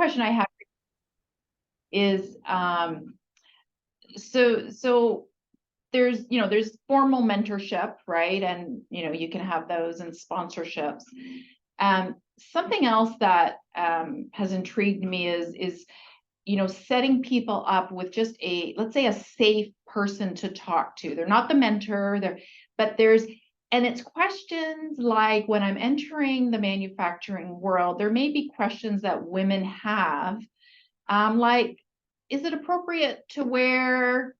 question I have is, so there's formal mentorship, right? And, you can have those and sponsorships. Something else that has intrigued me is setting people up with just let's say a safe person to talk to. They're not the mentor, but and it's questions like, when I'm entering the manufacturing world, there may be questions that women have, like, is it appropriate to wear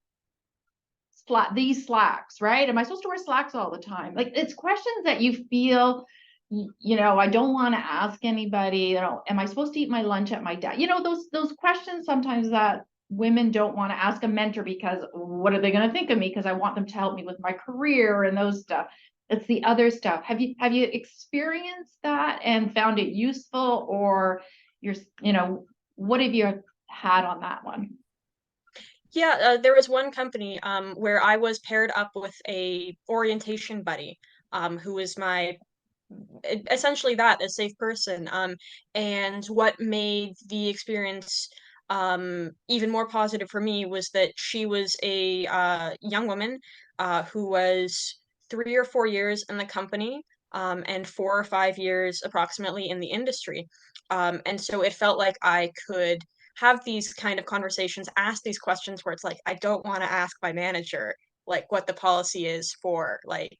these slacks, right? Am I supposed to wear slacks all the time? Like, it's questions that you feel, I don't want to ask anybody. Am I supposed to eat my lunch at my desk? Those questions sometimes that women don't want to ask a mentor, because what are they going to think of me? Because I want them to help me with my career and those stuff. It's the other stuff. Have you experienced that and found it useful, or what have you had on that one? Yeah, there was one company where I was paired up with a orientation buddy, who was essentially a safe person. And what made the experience even more positive for me was that she was a young woman who was 3 or 4 years in the company, and 4 or 5 years approximately in the industry. And so it felt like I could have these kind of conversations, ask these questions where it's like, I don't want to ask my manager like what the policy is for, like,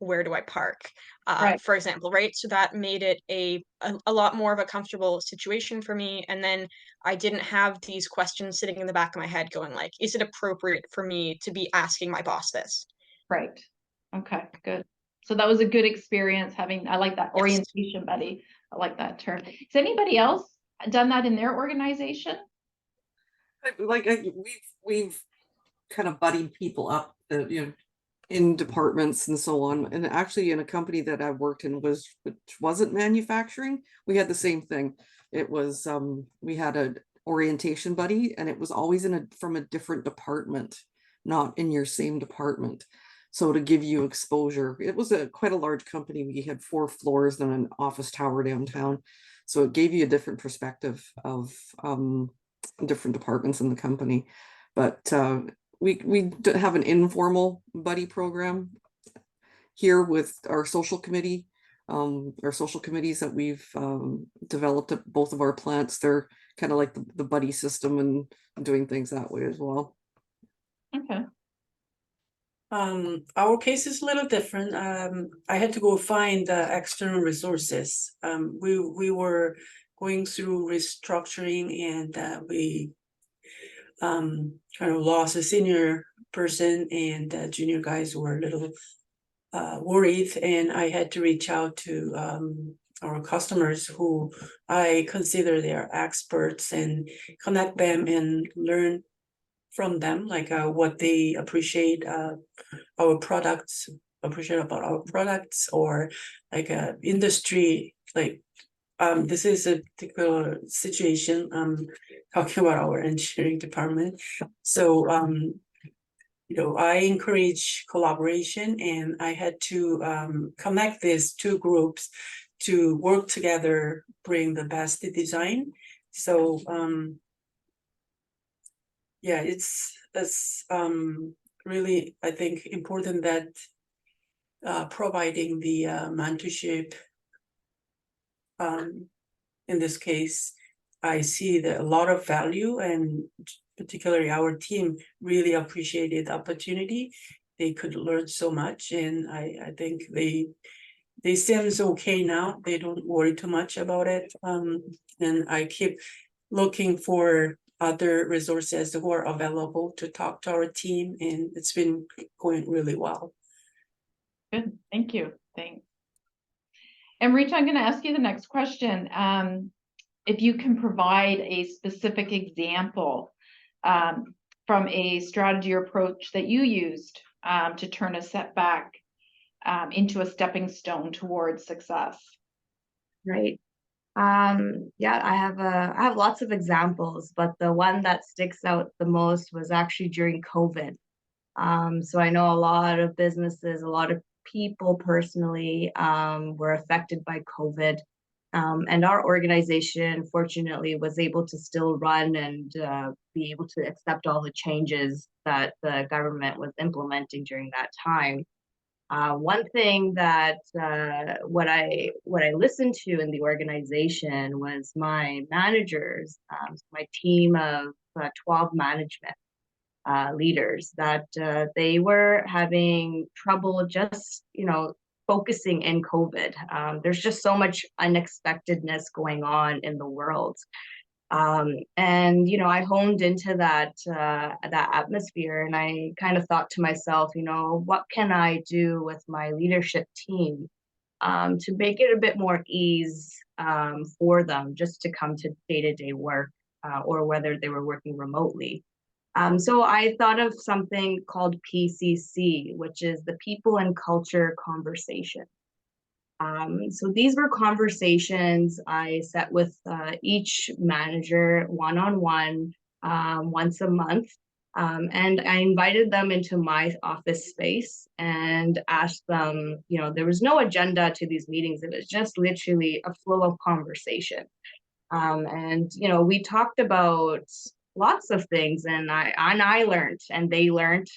where do I park, Right. for example, right? So that made it a lot more of a comfortable situation for me. And then I didn't have these questions sitting in the back of my head going like, is it appropriate for me to be asking my boss this? Right. Okay, good. So that was a good experience having, I like that, Yes. orientation buddy. I like that term. Has anybody else done that in their organization? We've kind of buddied people up, in departments and so on. And actually, in a company that I worked in, which wasn't manufacturing, we had the same thing. It was we had an orientation buddy, and it was always from a different department, not in your same department. So to give you exposure, it was quite a large company. We had 4 floors and an office tower downtown. So it gave you a different perspective of different departments in the company. But we have an informal buddy program here with our social committee. Our social committees that we've developed at both of our plants, they're kind of like the buddy system and doing things that way as well. Okay. Our case is a little different. I had to go find external resources. We were going through restructuring, and we kind of lost a senior person, and the junior guys were a little worried, and I had to reach out to our customers, who I consider they are experts, and connect them and learn from them, like what they appreciate our products, appreciate about our products, or like industry, like this is a particular situation. Talking about our engineering department. So I encourage collaboration, and I had to connect these 2 groups to work together, bring the best design. So yeah, it's really, I think, important that providing the mentorship. In this case, I see a lot of value, and particularly our team really appreciated the opportunity. They could learn so much, and I think they seems okay now. They don't worry too much about it. And I keep looking for other resources who are available to talk to our team, and it's been going really well. Good. Thank you. Thanks. And Rita, I'm going to ask you the next question. If you can provide a specific example from a strategy or approach that you used to turn a setback into a stepping stone towards success. Right. Yeah, I have lots of examples, but the one that sticks out the most was actually during COVID. So I know a lot of businesses, a lot of people personally were affected by COVID. And our organization, fortunately, was able to still run and be able to accept all the changes that the government was implementing during that time. One thing that what I listened to in the organization was my managers, my team of 12 management leaders, that they were having trouble just, focusing in COVID. There's just so much unexpectedness going on in the world. And I honed into that atmosphere, and I kind of thought to myself, what can I do with my leadership team to make it a bit more ease for them just to come to day-to-day work, or whether they were working remotely. So I thought of something called PCC, which is the People and Culture Conversation. So these were conversations I set with each manager one-on-one, once a month. And I invited them into my office space and asked them, there was no agenda to these meetings. It was just literally a flow of conversation. And we talked about lots of things, and I learned and they learned,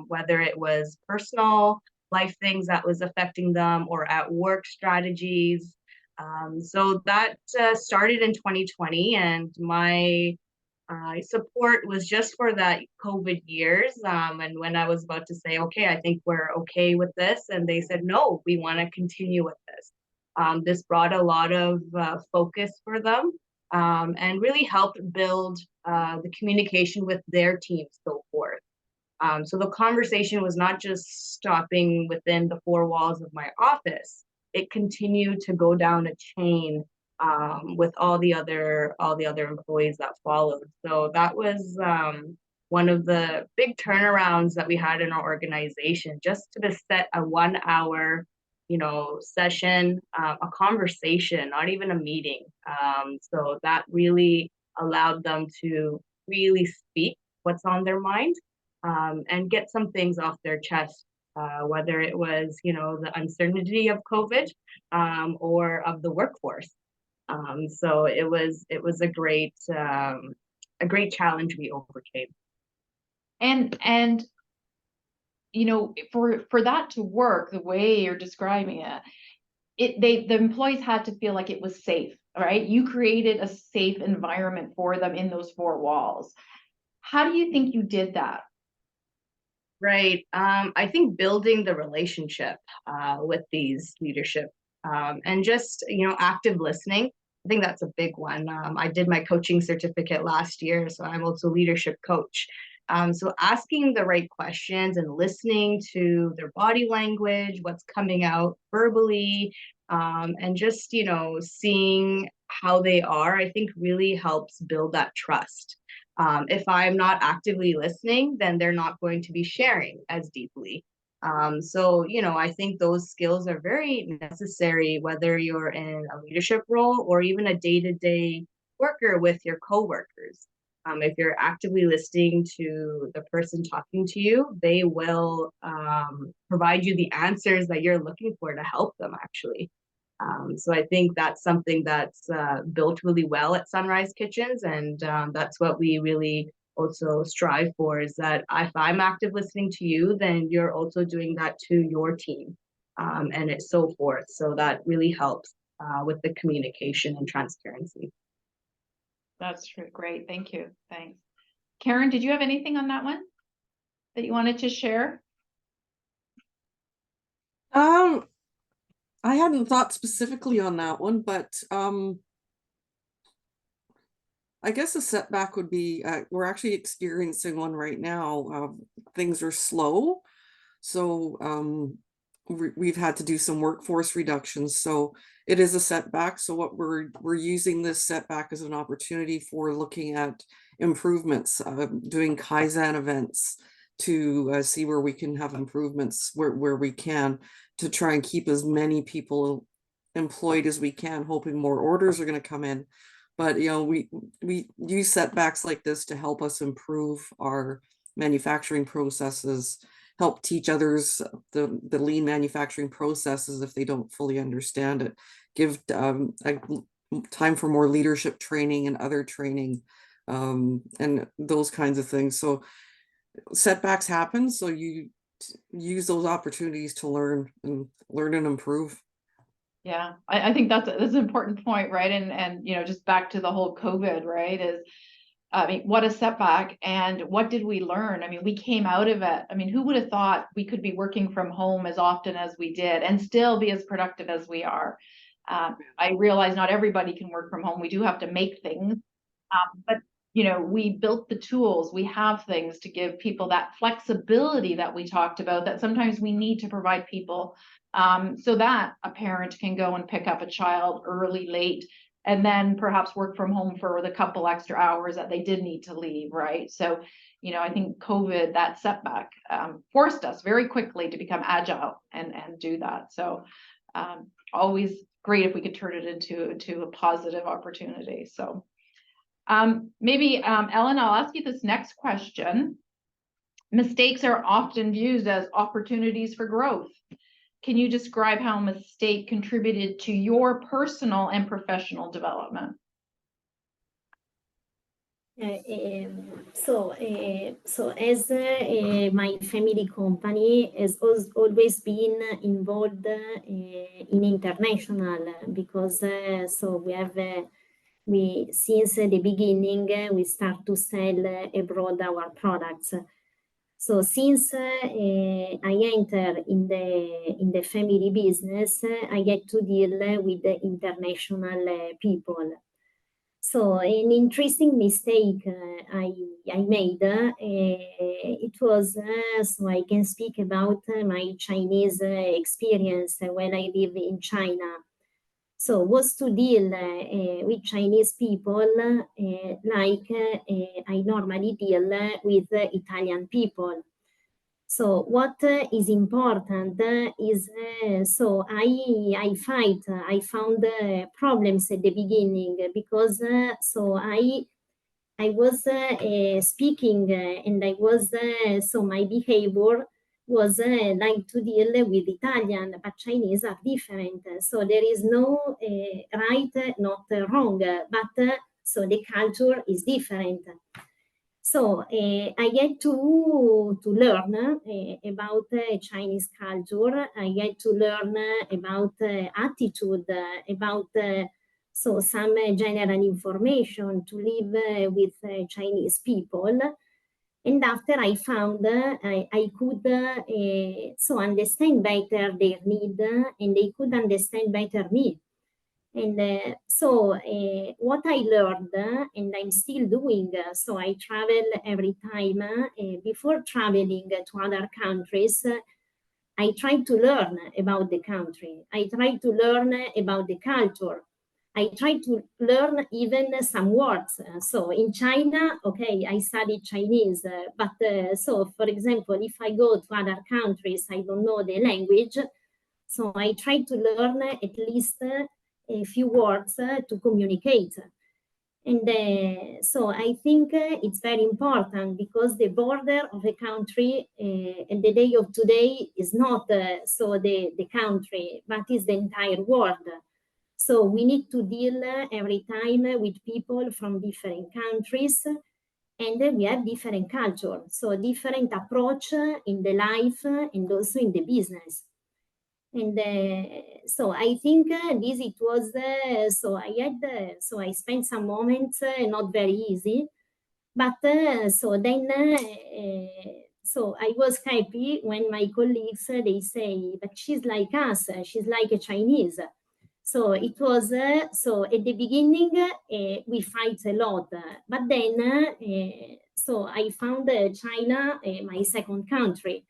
whether it was personal life things that was affecting them or at work strategies. So that started in 2020, and my support was just for that COVID years. And when I was about to say, okay, I think we're okay with this, and they said, no, we want to continue with this. This brought a lot of focus for them, and really helped build the communication with their teams, so forth. So the conversation was not just stopping within the four walls of my office. It continued to go down a chain with all the other employees that followed. So that was one of the big turnarounds that we had in our organization, just to set a 1 hour session, a conversation, not even a meeting. So that really allowed them to really speak what's on their mind, and get some things off their chest, whether it was, the uncertainty of COVID, or of the workforce. So it was a great challenge we overcame. And for that to work the way you're describing it, the employees had to feel like it was safe, right? You created a safe environment for them in those four walls. How do you think you did that? Right. I think building the relationship with these leadership, and just, active listening. I think that's a big one. I did my coaching certificate last year, so I'm also a leadership coach. So asking the right questions and listening to their body language, what's coming out verbally, and just, seeing how they are, I think really helps build that trust. If I'm not actively listening, then they're not going to be sharing as deeply. So, I think those skills are very necessary, whether you're in a leadership role or even a day-to-day worker with your coworkers. If you're actively listening to the person talking to you, they will provide you the answers that you're looking for to help them, actually. So I think that's something that's built really well at Sunrise Kitchens, and that's what we really also strive for, is that if I'm active listening to you, then you're also doing that to your team, and it's so forth. So that really helps with the communication and transparency. That's true. Great. Thank you. Thanks. Karen, did you have anything on that one that you wanted to share? I hadn't thought specifically on that one, but I guess a setback would be, we're actually experiencing one right now. Things are slow. So we've had to do some workforce reductions. So it is a setback. So what we're using this setback as an opportunity for looking at improvements, doing Kaizen events to see where we can have improvements where we can, to try and keep as many people employed as we can, hoping more orders are going to come in. But we use setbacks like this to help us improve our manufacturing processes, help teach others the lean manufacturing processes if they don't fully understand it. give time for more leadership training and other training, and those kinds of things. So setbacks happen, so you use those opportunities to learn and improve. Yeah, I think that's an important point, right? And you know, just back to the whole COVID, right? Is I mean, what a setback, and what did we learn? I mean, we came out of it. I mean, who would have thought we could be working from home as often as we did and still be as productive as we are? I realize not everybody can work from home. We do have to make things, but you know, we built the tools. We have things to give people that flexibility that we talked about, that sometimes we need to provide people, so that a parent can go and pick up a child early, late, and then perhaps work from home for the couple extra hours that they did need to leave, right? So, you know, I think COVID, that setback, forced us very quickly to become agile and do that. So, always great if we could turn it into a positive opportunity. So, maybe, Ellen, I'll ask you this next question. Mistakes are often viewed as opportunities for growth. Can you describe how a mistake contributed to your personal and professional development? So as my family company has always been involved in international, because so we have since the beginning we start to sell abroad our products. So since I enter in the family business, I get to deal with the international people. So an interesting mistake I made, it was, so I can speak about my Chinese experience when I live in China. So was to deal with Chinese people like I normally deal with Italian people. So what is important is, so I found problems at the beginning, because so I was speaking and I was, so my behavior was like to deal with Italian, but Chinese are different. So there is no right, not wrong, but so the culture is different. So I get to learn about Chinese culture. I get to learn about attitude, about so some general information to live with Chinese people. And after I found I could so understand better their need, and they could understand better me. And so what I learned, and I'm still doing, so I travel every time. Before traveling to other countries, I try to learn about the country. I try to learn about the culture. I try to learn even some words. So in China, okay, I studied Chinese, but so for example, if I go to other countries, I don't know the language. So I try to learn at least a few words to communicate. And so I think it's very important, because the border of a country at the day of today is not so the country, but is the entire world. So we need to deal every time with people from different countries, and we have different culture, so different approach in the life and also in the business. And so I think this it was, so I had, so I spent some moments not very easy, but so then, so I was happy when my colleagues, they say, but she's like us, she's like a Chinese. So it was, so at the beginning, we fight a lot, but then, so I found China my second country.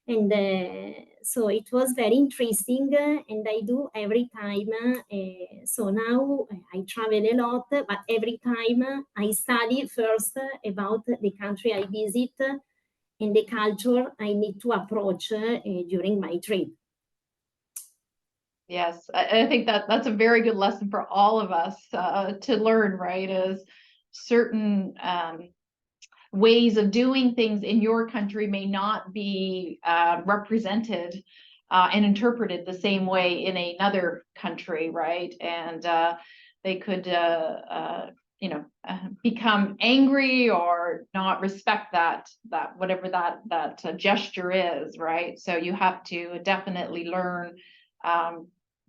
And so it was very interesting, and I do every time. So now I travel a lot, but every time I study first about the country I visit and the culture I need to approach during my trip. Yes, I think that's a very good lesson for all of us to learn, right? Is certain ways of doing things in your country may not be represented and interpreted the same way in another country, right? And they could, become angry or not respect that whatever that gesture is, right? So you have to definitely learn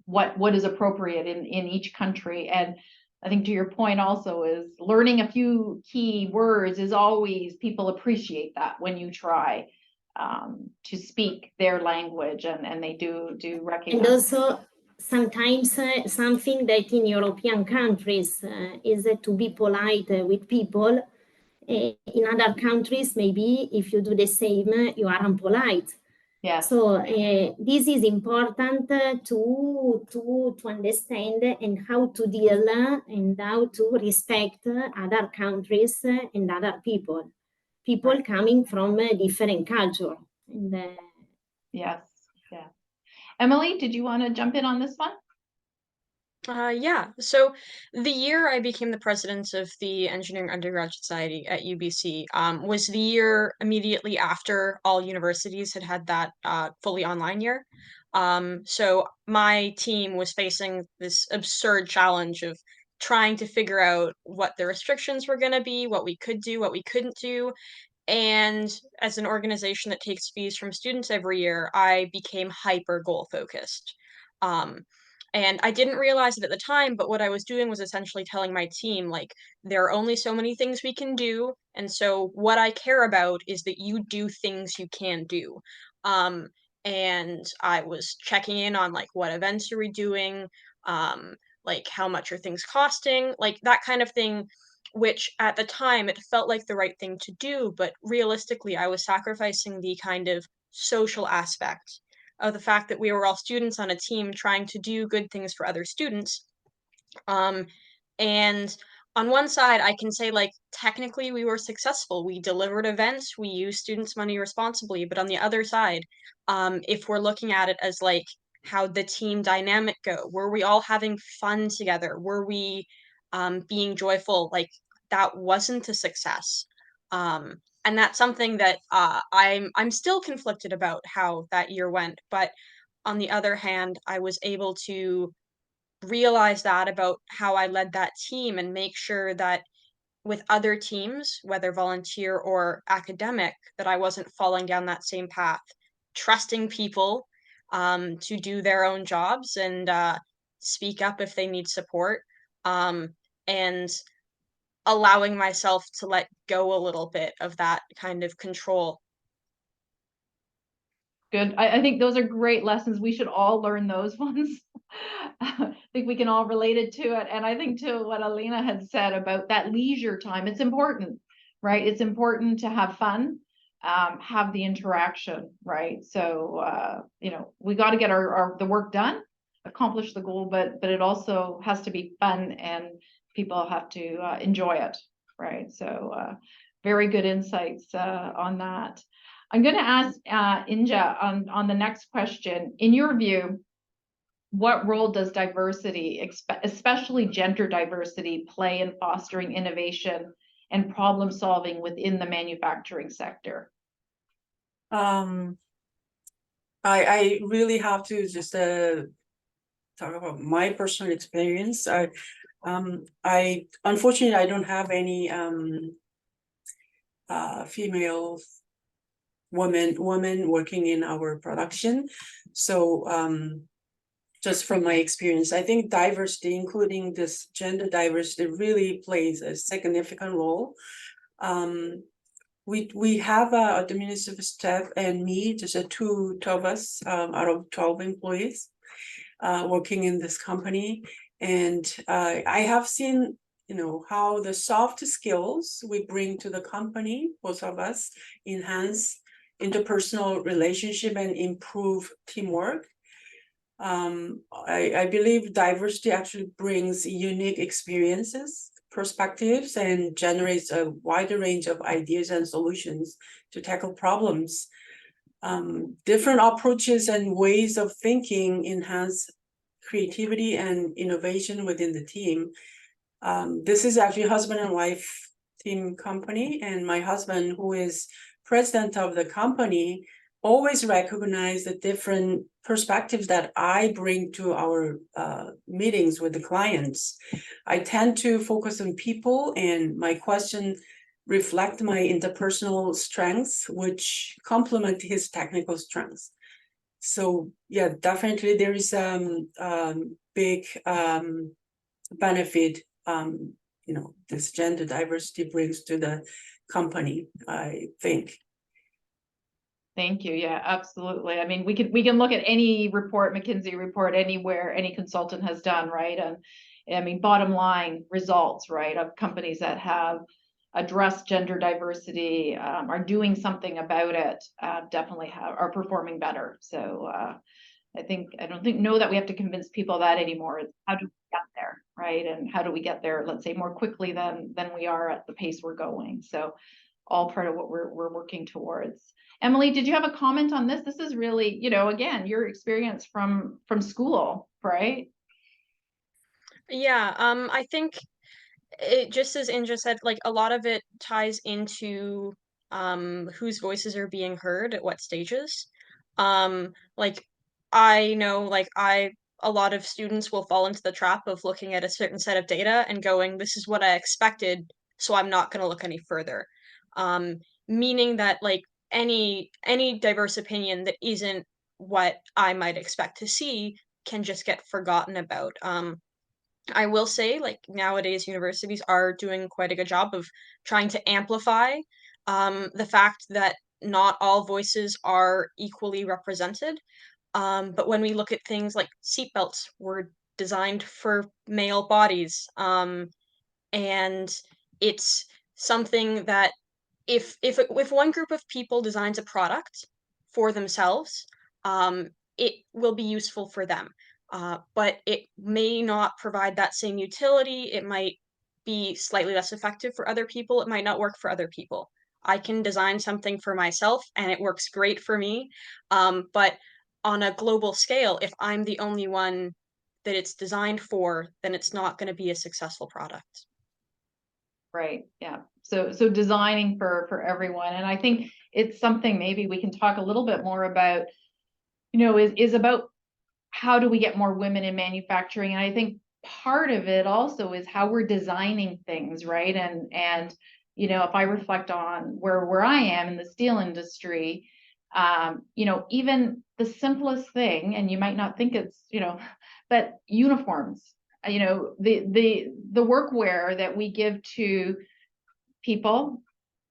what is appropriate in each country. And I think to your point also is learning a few key words is always, people appreciate that when you try to speak their language, and they do And recognize. also, sometimes something that in European countries is to be polite with people. In other countries, maybe if you do the same, you are unpolite. Yes. So this is important to understand and how to deal and how to respect other countries and other people coming from a different culture. And, Yes. Yeah. Emily, did you want to jump in on this one? Yeah. So the year I became the president of the Engineering Undergraduate Society at UBC was the year immediately after all universities had that fully online year. So my team was facing this absurd challenge of trying to figure out what the restrictions were going to be, what we could do, what we couldn't do. And as an organization that takes fees from students every year, I became hyper goal focused. Um, and I didn't realize it at the time, but what I was doing was essentially telling my team, like, there are only so many things we can do. And so what I care about is that you do things you can do. Um, and I was checking in on, like, what events are we doing? Like, how much are things costing? Like, that kind of thing, which at the time it felt like the right thing to do, but realistically, I was sacrificing the kind of social aspect of the fact that we were all students on a team trying to do good things for other students. Um, and on one side, I can say, like, technically we were successful. We delivered events, we used students' money responsibly. But on the other side, if we're looking at it as like how the team dynamic go, were we all having fun together? Were we being joyful? Like, that wasn't a success. And that's something that I'm still conflicted about how that year went. But on the other hand, I was able to realize that about how I led that team and make sure that with other teams, whether volunteer or academic, that I wasn't falling down that same path, trusting people to do their own jobs and speak up if they need support, and allowing myself to let go a little bit of that kind of control. Good. I think those are great lessons. We should all learn those ones. I think we can all relate it to it. And I think to what Alina had said about that leisure time, it's important, right? It's important to have fun, have the interaction, right? So, we got to get the work done, accomplish the goal, but it also has to be fun and people have to enjoy it, right? So, very good insights on that. I'm going to ask Inja on the next question. In your view, what role does diversity, especially gender diversity, play in fostering innovation and problem solving within the manufacturing sector? I really have to just talk about my personal experience. I unfortunately I don't have any female women working in our production. So just from my experience, I think diversity, including this gender diversity, really plays a significant role. We have administrative staff and me, just two of us out of 12 employees working in this company. And I have seen, how the soft skills we bring to the company, both of us, enhance interpersonal relationship and improve teamwork. I believe diversity actually brings unique experiences, perspectives, and generates a wider range of ideas and solutions to tackle problems. Different approaches and ways of thinking enhance creativity and innovation within the team. This is actually a husband and wife team company, and my husband, who is president of the company, always recognize the different perspectives that I bring to our meetings with the clients. I tend to focus on people, and my question reflect my interpersonal strengths, which complement his technical strengths. So yeah, definitely there is big benefit this gender diversity brings to the company, I think. Thank you. Yeah, absolutely. I mean, we can look at any report, McKinsey report, anywhere, any consultant has done, right? And I mean, bottom line results, right, of companies that have addressed gender diversity, are doing something about it, definitely are performing better. So I don't know that we have to convince people that anymore. It's how do we get there, right? And how do we get there, let's say, more quickly than we are at the pace we're going. So all part of what we're working towards. Emily, did you have a comment on this? This is really, again, your experience from school, right? Yeah, I think it, just as Indra said, like a lot of it ties into whose voices are being heard at what stages. Like I know like a lot of students will fall into the trap of looking at a certain set of data and going, this is what I expected, so I'm not going to look any further. Meaning that like any diverse opinion that isn't what I might expect to see can just get forgotten about. I will say, like nowadays, universities are doing quite a good job of trying to amplify the fact that not all voices are equally represented. But when we look at things like seatbelts were designed for male bodies, and it's something that if one group of people designs a product for themselves, it will be useful for them. But it may not provide that same utility. It might be slightly less effective for other people. It might not work for other people. I can design something for myself and it works great for me. But on a global scale, if I'm the only one that it's designed for, then it's not going to be a successful product. Right. Yeah. So designing for everyone. And I think it's something maybe we can talk a little bit more about, is about how do we get more women in manufacturing? And I think part of it also is how we're designing things, right? And if I reflect on where I am in the steel industry, even the simplest thing, and you might not think it's, but uniforms, the workwear that we give to people,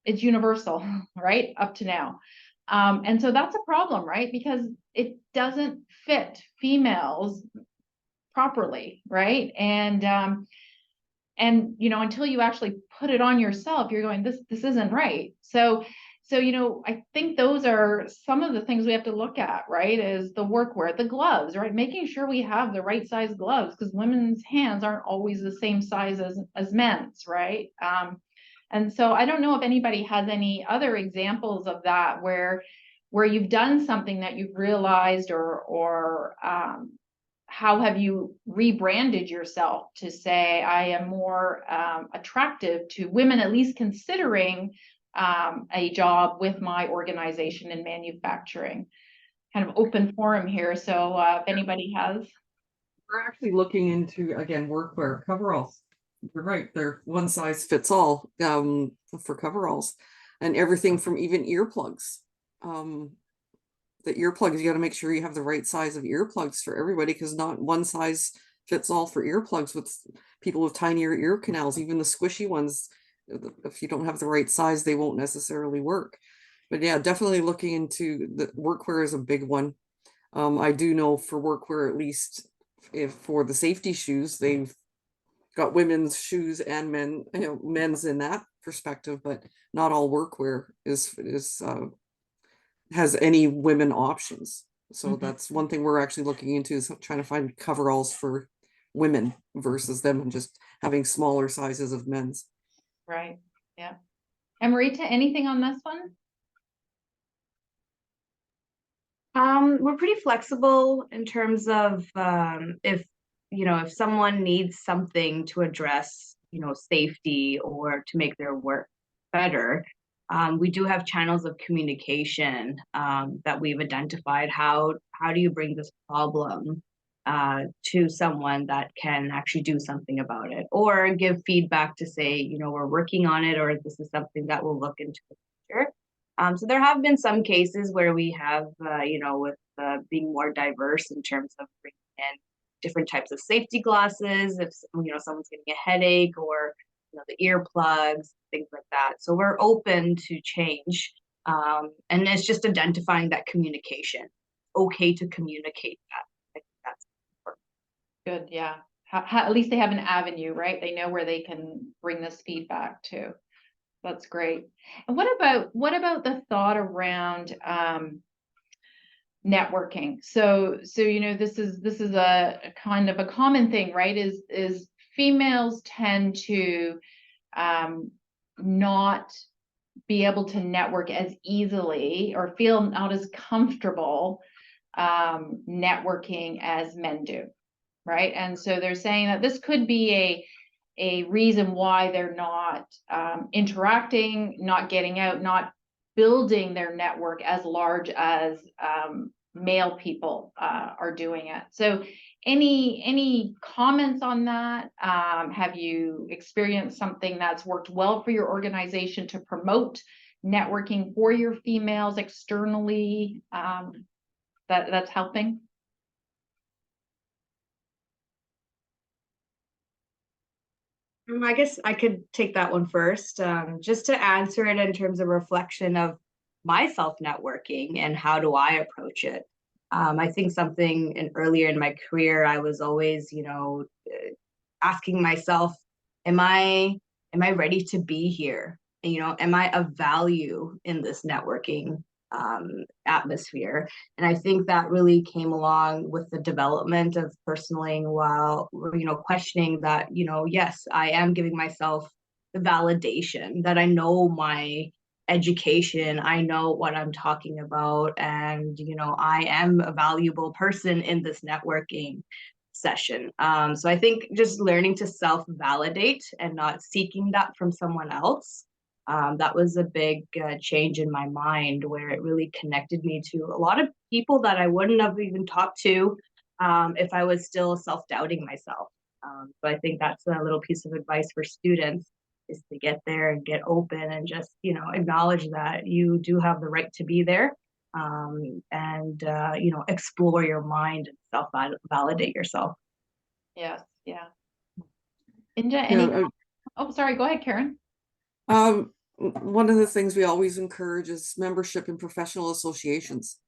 it's universal, right? Up to now. And so that's a problem, right? Because it doesn't fit females properly, right? And until you actually put it on yourself, you're going, this isn't right. So I think those are some of the things we have to look at, right? Is the workwear, the gloves, right? Making sure we have the right size gloves, because women's hands aren't always the same size as men's, right? And so I don't know if anybody has any other examples of that where you've done something that you've realized, or how have you rebranded yourself to say, I am more attractive to women, at least considering a job with my organization in manufacturing. Kind of open forum here. So if anybody has. We're actually looking into, again, workwear coveralls. You're right, they're one size fits all for coveralls, and everything from even earplugs. The earplugs, you got to make sure you have the right size of earplugs for everybody, because not one size fits all for earplugs with people with tinier ear canals. Even the squishy ones, if you don't have the right size, they won't necessarily work. But yeah, definitely looking into the workwear is a big one. I do know for workwear, at least if for the safety shoes, they've got women's shoes and men's in that perspective, but not all workwear has any women options. So that's one thing we're actually looking into, is trying to find coveralls for women versus them just having smaller sizes of men's. Right. Yeah. And Marita, anything on this one? We're pretty flexible in terms of if someone needs something to address, safety or to make their work better, We do have channels of communication that we've identified. How do you bring this problem to someone that can actually do something about it, or give feedback to say, you know, we're working on it, or this is something that we'll look into the future. So there have been some cases where we have, you know, with being more diverse in terms of bringing in different types of safety glasses, if you know someone's getting a headache, or you know, the earplugs, things like that. So we're open to change. And it's just identifying that communication. Okay to communicate that. I think that's important. Good, yeah. At least they have an avenue, right? They know where they can bring this feedback to. That's great. And what about the thought around networking? So you know, this is a kind of a common thing, right? Is females tend to not be able to network as easily, or feel not as comfortable networking as men do, right? And so they're saying that this could be a reason why they're not interacting, not getting out, not building their network as large as male people are doing it. So any comments on that? Have you experienced something that's worked well for your organization to promote networking for your females externally, that's helping? I guess I could take that one first. Just to answer it in terms of reflection of my self networking and how do I approach it. I think something earlier in my career, I was always, you know, asking myself, am I ready to be here? And, you know, am I of value in this networking atmosphere? And I think that really came along with the development of personaling, while, you know, questioning that, you know, yes, I am giving myself the validation that I know my education, I know what I'm talking about, and, you know, I am a valuable person in this networking session. So I think just learning to self-validate and not seeking that from someone else. That was a big change in my mind, where it really connected me to a lot of people that I wouldn't have even talked to if I was still self-doubting myself. So I think that's a little piece of advice for students, is to get there and get open and just, you know, acknowledge that you do have the right to be there, and you know, explore your mind and self-validate yourself. Yes, yeah. Inja, Yeah, oh, sorry, go ahead, Karen. One of the things we always encourage is membership in professional associations.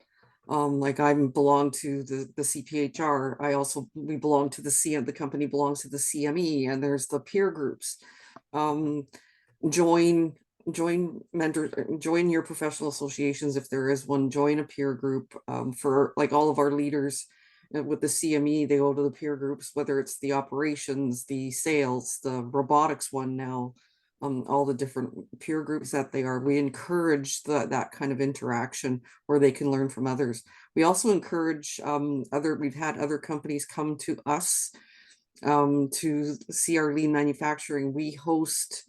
Like I belong to the CPHR. We belong to the company belongs to the CME, and there's the peer groups. Join your professional associations if there is one. Join a peer group. For like all of our leaders with the CME, they go to the peer groups, whether it's the operations, the sales, the robotics one now. All the different peer groups that they are. We encourage that kind of interaction where they can learn from others. We also encourage we've had other companies come to us to see our lean manufacturing. We host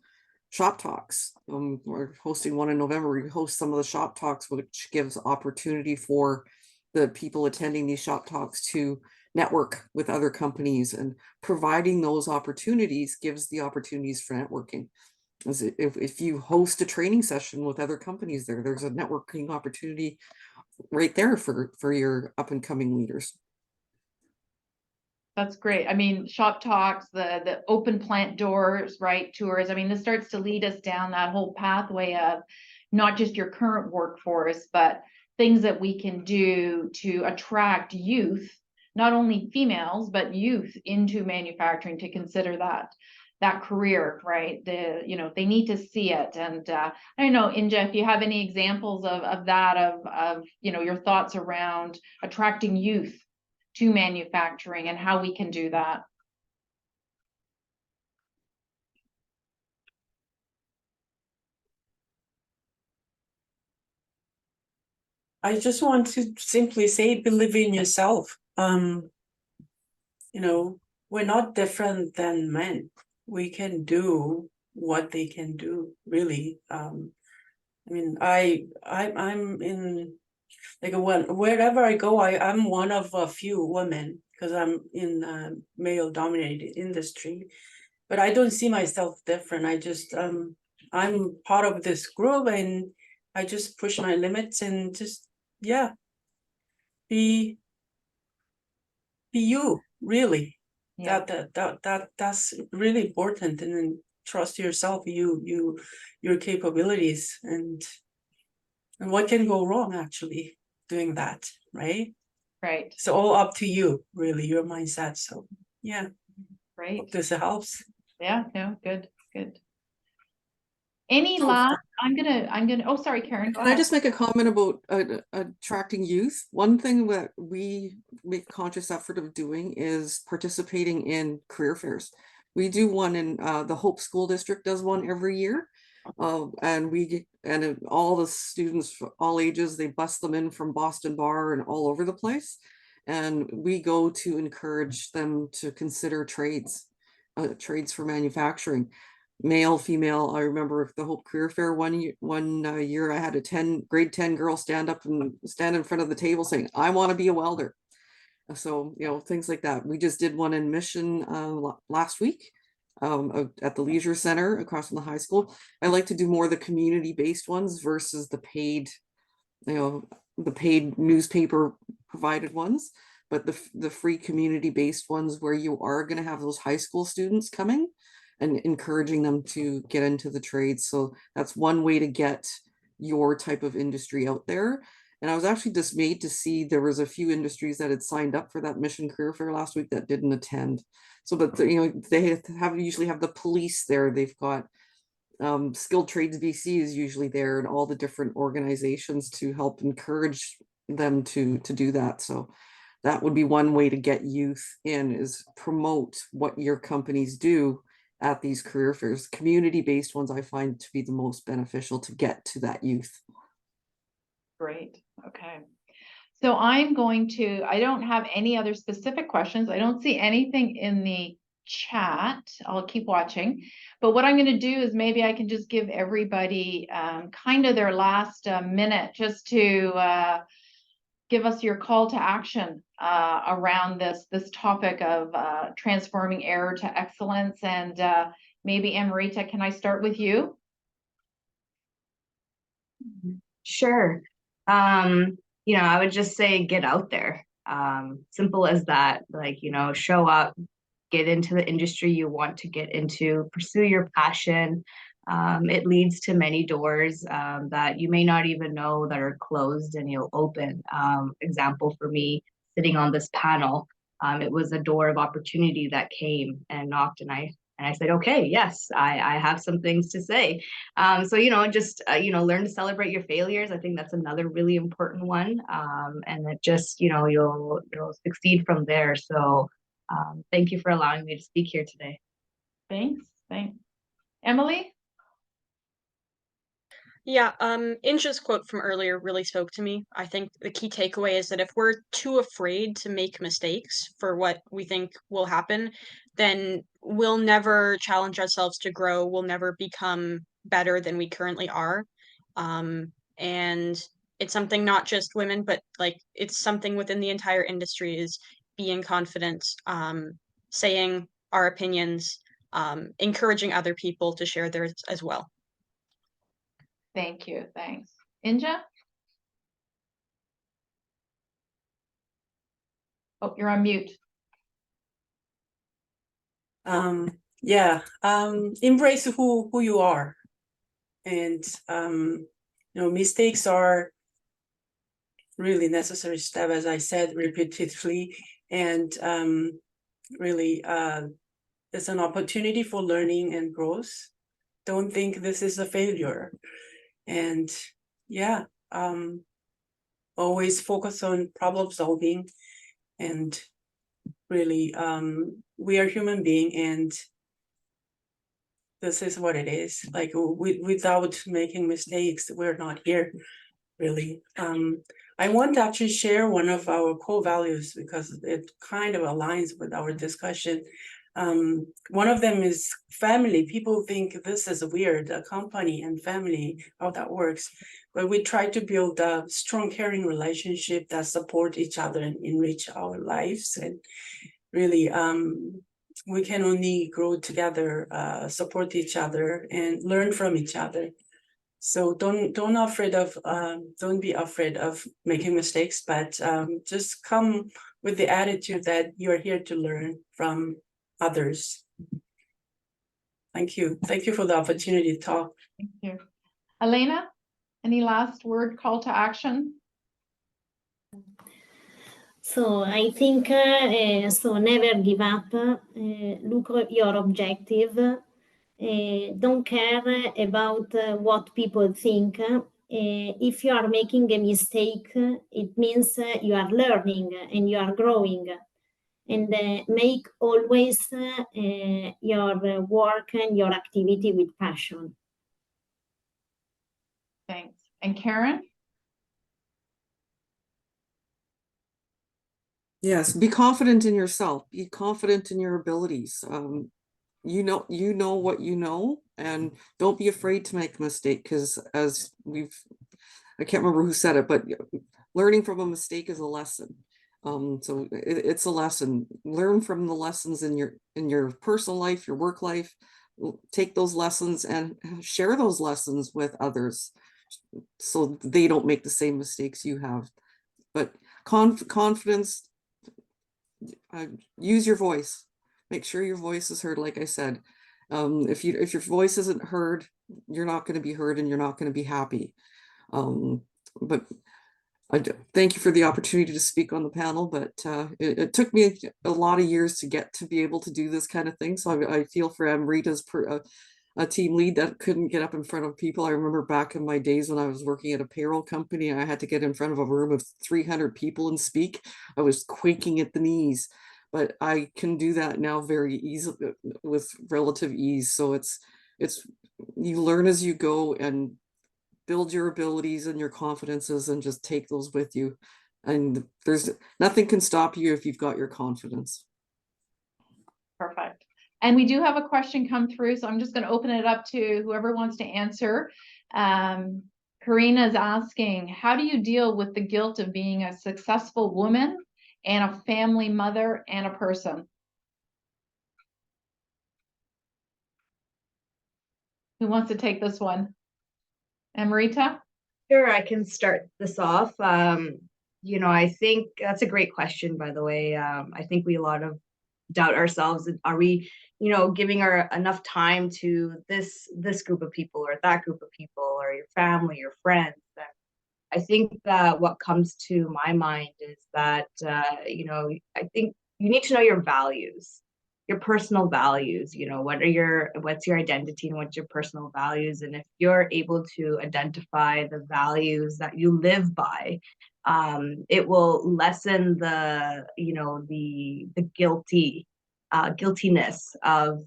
shop talks. We're hosting one in November. We host some of the shop talks, which gives opportunity for the people attending these shop talks to network with other companies, and providing those opportunities gives the opportunities for networking. If you host a training session with other companies, there's a networking opportunity right there for your up and coming leaders. That's great. I mean, shop talks, the open plant doors, right, tours. I mean, this starts to lead us down that whole pathway of not just your current workforce, but things that we can do to attract youth, not only females, but youth into manufacturing, to consider that career, right? They need to see it. And I don't know, Inja, if you have any examples of that, of your thoughts around attracting youth to manufacturing and how we can do that. I just want to simply say, believe in yourself. You know, we're not different than men. We can do what they can do, really. I mean, I'm in like wherever I go, I'm one of a few women because I'm in a male dominated industry, but I don't see myself different. I just I'm part of this group and I just push my limits and just yeah, be you really. Yeah, That's really important, and then trust yourself, your capabilities, and what can go wrong actually doing that, right? right, It's all up to you, really, your mindset. So yeah, right. hope this helps. Yeah, no, good, good. Any So last, oh, sorry, Karen, go Can I ahead. just make a comment about attracting youth? One thing that we make conscious effort of doing is participating in career fairs. We do one in the Hope School District does one every year. And all the students, for all ages, they bus them in from Boston Bar and all over the place. And we go to encourage them to consider trades for manufacturing, male, female. I remember the Hope Career Fair one year I had a grade 10 girl stand up and stand in front of the table saying, I want to be a welder. So, things like that. We just did one in Mission last week at the Leisure Center across from the high school. I like to do more of the community-based ones versus the paid newspaper provided ones, but the free community-based ones where you are going to have those high school students coming and encouraging them to get into the trades. So that's one way to get your type of industry out there. And I was actually dismayed to see there was a few industries that had signed up for that Mission Career Fair last week that didn't attend. So, but they usually have the police there. They've got Skilled Trades BC is usually there, and all the different organizations to help encourage them to do that. So that would be one way to get youth in, is promote what your companies do at these career fairs. Community-based ones I find to be the most beneficial to get to that youth. Great, okay. So I don't have any other specific questions. I don't see anything in the chat. I'll keep watching. But what I'm going to do is maybe I can just give everybody kind of their last minute just to give us your call to action around this topic of transforming error to excellence. And maybe Amrita, can I start with you? Sure. I would just say get out there. Simple as that. Like, show up, get into the industry you want to get into, pursue your passion. It leads to many doors that you may not even know that are closed and you'll open. Example for me, sitting on this panel, it was a door of opportunity that came and knocked, and I said, okay, yes, I have some things to say. So, just, learn to celebrate your failures. I think that's another really important one. And that just, you'll succeed from there. So thank you for allowing me to speak here today. Thanks. Emily? Yeah, Inja's quote from earlier really spoke to me. I think the key takeaway is that if we're too afraid to make mistakes for what we think will happen, then we'll never challenge ourselves to grow. We'll never become better than we currently are. And it's something not just women, but like it's something within the entire industry, is being confident, saying our opinions, encouraging other people to share theirs as well. Thank you. Thanks. Inja? Oh, you're on mute. Embrace who you are, and mistakes are really necessary step, as I said repeatedly, and really it's an opportunity for learning and growth. Don't think this is a failure. And always focus on problem solving, and really we are human being, and this is what it is. Like without making mistakes, we're not here, really. I want to actually share one of our core values because it kind of aligns with our discussion. One of them is family. People think this is weird, a company and family, how that works. But we try to build a strong, caring relationship that support each other and enrich our lives. And really, we can only grow together, support each other, and learn from each other. So don't be afraid of making mistakes, but just come with the attitude that you're here to learn from others. Thank you. Thank you for the opportunity to talk. Thank you. Elena, any last word, call to action? So I think so never give up. Look at your objective. Don't care about what people think. If you are making a mistake, it means you are learning and you are growing. And make always your work and your activity with passion. Thanks. And Karen? Yes, be confident in yourself, be confident in your abilities. You know what you know, and don't be afraid to make a mistake, because I can't remember who said it, but learning from a mistake is a lesson. So it's a lesson. Learn from the lessons in your personal life, your work life. Take those lessons and share those lessons with others, so they don't make the same mistakes you have. But confidence, use your voice. Make sure your voice is heard. Like I said, if your voice isn't heard, you're not going to be heard, and you're not going to be happy. But I thank you for the opportunity to speak on the panel, but it took me a lot of years to be able to do this kind of thing. So I feel for Amrita's a team lead that couldn't get up in front of people. I remember back in my days when I was working at a payroll company, I had to get in front of a room of 300 people and speak. I was quaking at the knees, but I can do that now very easily, with relative ease. So it's you learn as you go, and build your abilities and your confidences, and just take those with you. And there's nothing can stop you if you've got your confidence. Perfect. And we do have a question come through, so I'm just going to open it up to whoever wants to answer. Karina is asking, how do you deal with the guilt of being a successful woman and a family mother and a person? Who wants to take this one? Amrita? Sure, I can start this off. I think that's a great question, by the way. I think we a lot of doubt ourselves. Are we, giving enough time to this group of people or that group of people, or your family, your friends? And I think that what comes to my mind is that, I think you need to know your values, your personal values. What's your identity and what's your personal values? And if you're able to identify the values that you live by, it will lessen the guiltiness of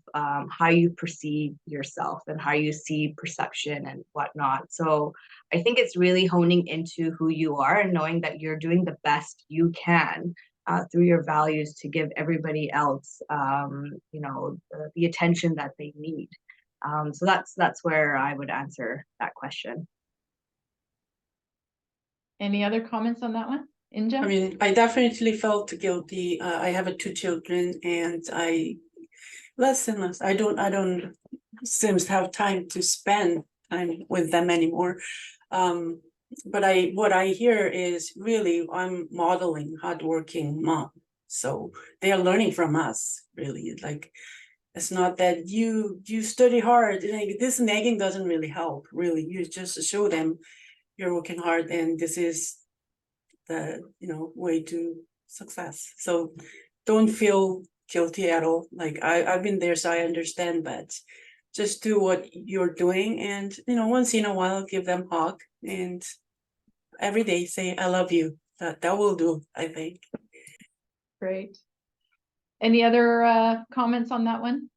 how you perceive yourself and how you see perception and whatnot. So I think it's really honing into who you are and knowing that you're doing the best you can through your values to give everybody else, the attention that they need. So that's where I would answer that question. Any other comments on that one? Inja? I mean, I definitely felt guilty. I have 2 children, and less and less. I don't seems to have time to spend time with them anymore. But what I hear is really I'm modeling hardworking mom. So they are learning from us, really. Like, it's not that you study hard. Like, this nagging doesn't really help, really. You just show them you're working hard, and this is the way to success. So don't feel guilty at all. Like, I've been there, so I understand, but just do what you're doing, and once in a while give them a hug, and every day say I love you. That will do, I think. Great. Any other comments on that one?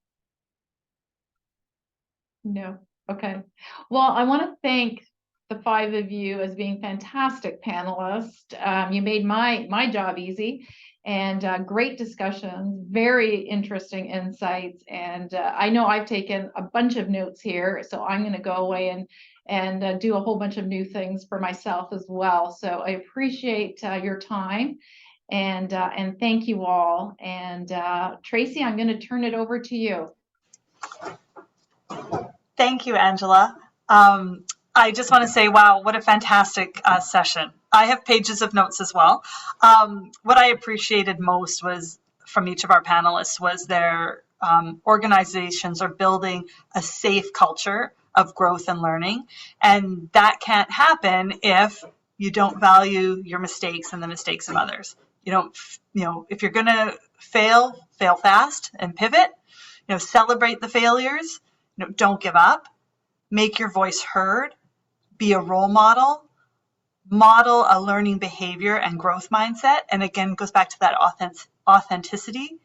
No. Okay. Well, I want to thank the 5 of you as being fantastic panelists. You made my job easy. and great discussions, very interesting insights. And I know I've taken a bunch of notes here, so I'm going to go away and do a whole bunch of new things for myself as well. So I appreciate your time, and thank you all. And Tracy, I'm going to turn it over to you. Thank you, Angela. I just want to say, wow, what a fantastic session. I have pages of notes as well. What I appreciated most was from each of our panelists was their organizations are building a safe culture of growth and learning. And that can't happen if you don't value your mistakes and the mistakes of others. You don't, if you're going to fail fast and pivot, celebrate the failures, don't give up, make your voice heard, be a role model a learning behavior and growth mindset. And again, goes back to that authenticity.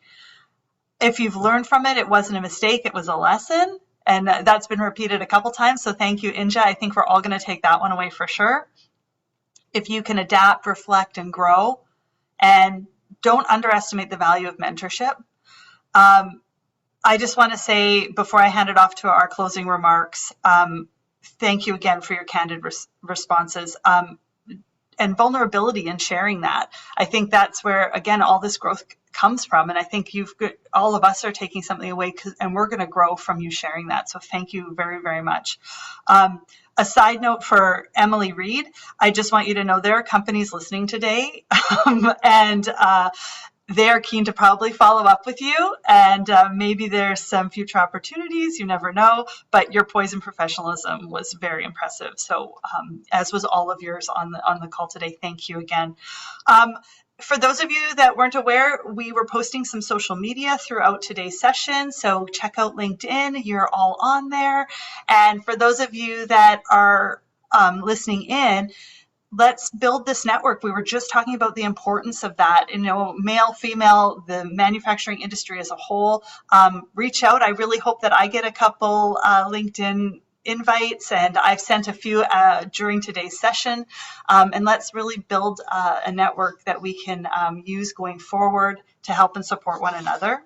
If you've learned from it, it wasn't a mistake, it was a lesson. And that's been repeated a couple times. So thank you, Inja. I think we're all going to take that one away for sure. If you can adapt, reflect, and grow, and don't underestimate the value of mentorship. I just want to say, before I hand it off to our closing remarks, thank you again for your candid responses and vulnerability in sharing that. I think that's where, again, all this growth comes from. And I think all of us are taking something away, and we're going to grow from you sharing that. So thank you very, very much. A side note for Emily Reed, I just want you to know there are companies listening today, and they're keen to probably follow up with you, and maybe there's some future opportunities, you never know, but your poise and professionalism was very impressive. So as was all of yours on the call today. Thank you again. For those of you that weren't aware, we were posting some social media throughout today's session. So check out LinkedIn, you're all on there. And for those of you that are listening in, let's build this network. We were just talking about the importance of that, male, female, the manufacturing industry as a whole. Reach out. I really hope that I get a couple LinkedIn invites, and I've sent a few during today's session. And let's really build a network that we can use going forward to help and support one another.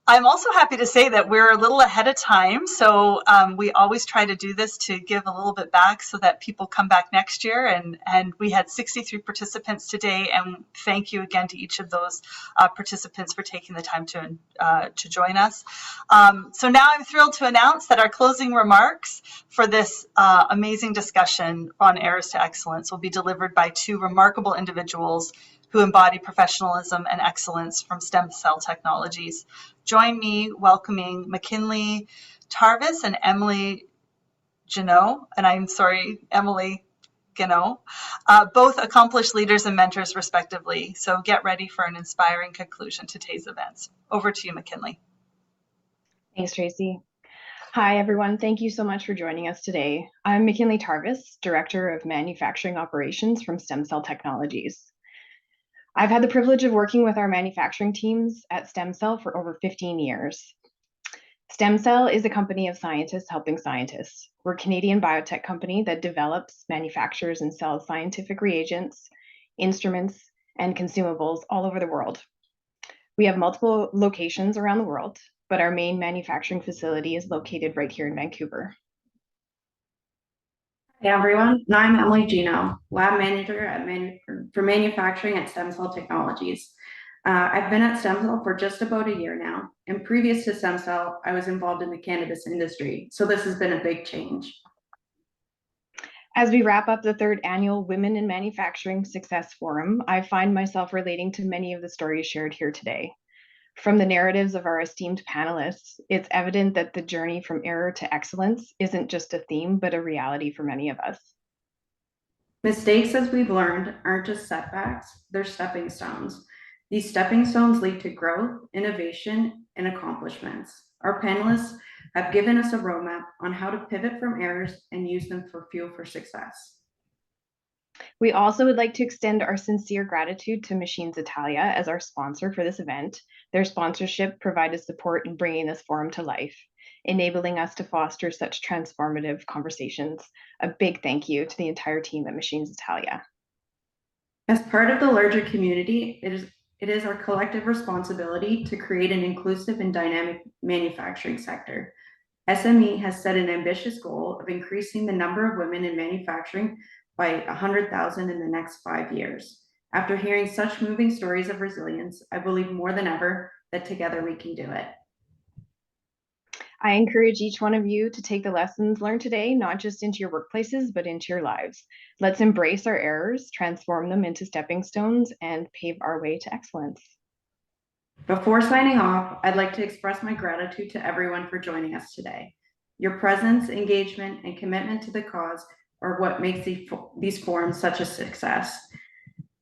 I'm also happy to say that we're a little ahead of time. So we always try to do this to give a little bit back so that people come back next year. And we had 63 participants today. And thank you again to each of those participants for taking the time to join us. So now I'm thrilled to announce that our closing remarks for this amazing discussion on Heirs to Excellence will be delivered by two remarkable individuals who embody professionalism and excellence from Stem Cell Technologies. Join me welcoming McKinley Tarvis and Emily Janot, and I'm sorry, Emily Gano, both accomplished leaders and mentors respectively. So get ready for an inspiring conclusion to today's events. Over to you, McKinley. Thanks, Tracy. Hi, everyone. Thank you so much for joining us today. I'm McKinley Tarvis, Director of Manufacturing Operations from Stem Cell Technologies. I've had the privilege of working with our manufacturing teams at Stem Cell for over 15 years. Stem Cell is a company of scientists helping scientists. We're a Canadian biotech company that develops, manufactures, and sells scientific reagents, instruments, and consumables all over the world. We have multiple locations around the world, but our main manufacturing facility is located right here in Vancouver. Hey everyone, I'm Emily Gino, Lab Manager for Manufacturing at Stem Cell Technologies. I've been at Stem Cell for just about a year now, and previous to Stem Cell, I was involved in the cannabis industry, so this has been a big change. As we wrap up the third annual Women in Manufacturing Success Forum, I find myself relating to many of the stories shared here today. From the narratives of our esteemed panelists, it's evident that the journey from error to excellence isn't just a theme, but a reality for many of us. Mistakes, as we've learned, aren't just setbacks, they're stepping stones. These stepping stones lead to growth, innovation, and accomplishments. Our panelists have given us a roadmap on how to pivot from errors and use them for fuel for success. We also would like to extend our sincere gratitude to Machines Italia as our sponsor for this event. Their sponsorship provided support in bringing this forum to life, enabling us to foster such transformative conversations. A big thank you to the entire team at Machines Italia. As part of the larger community, it is our collective responsibility to create an inclusive and dynamic manufacturing sector. SME has set an ambitious goal of increasing the number of women in manufacturing by 100,000 in the next 5 years. After hearing such moving stories of resilience, I believe more than ever that together we can do it. I encourage each one of you to take the lessons learned today, not just into your workplaces, but into your lives. Let's embrace our errors, transform them into stepping stones, and pave our way to excellence. Before signing off, I'd like to express my gratitude to everyone for joining us today. Your presence, engagement, and commitment to the cause are what makes these forums such a success.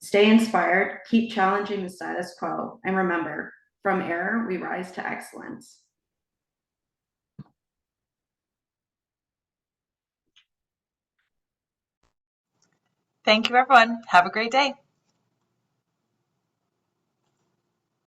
Stay inspired, keep challenging the status quo, and remember, from error, we rise to excellence. Thank you, everyone. Have a great day.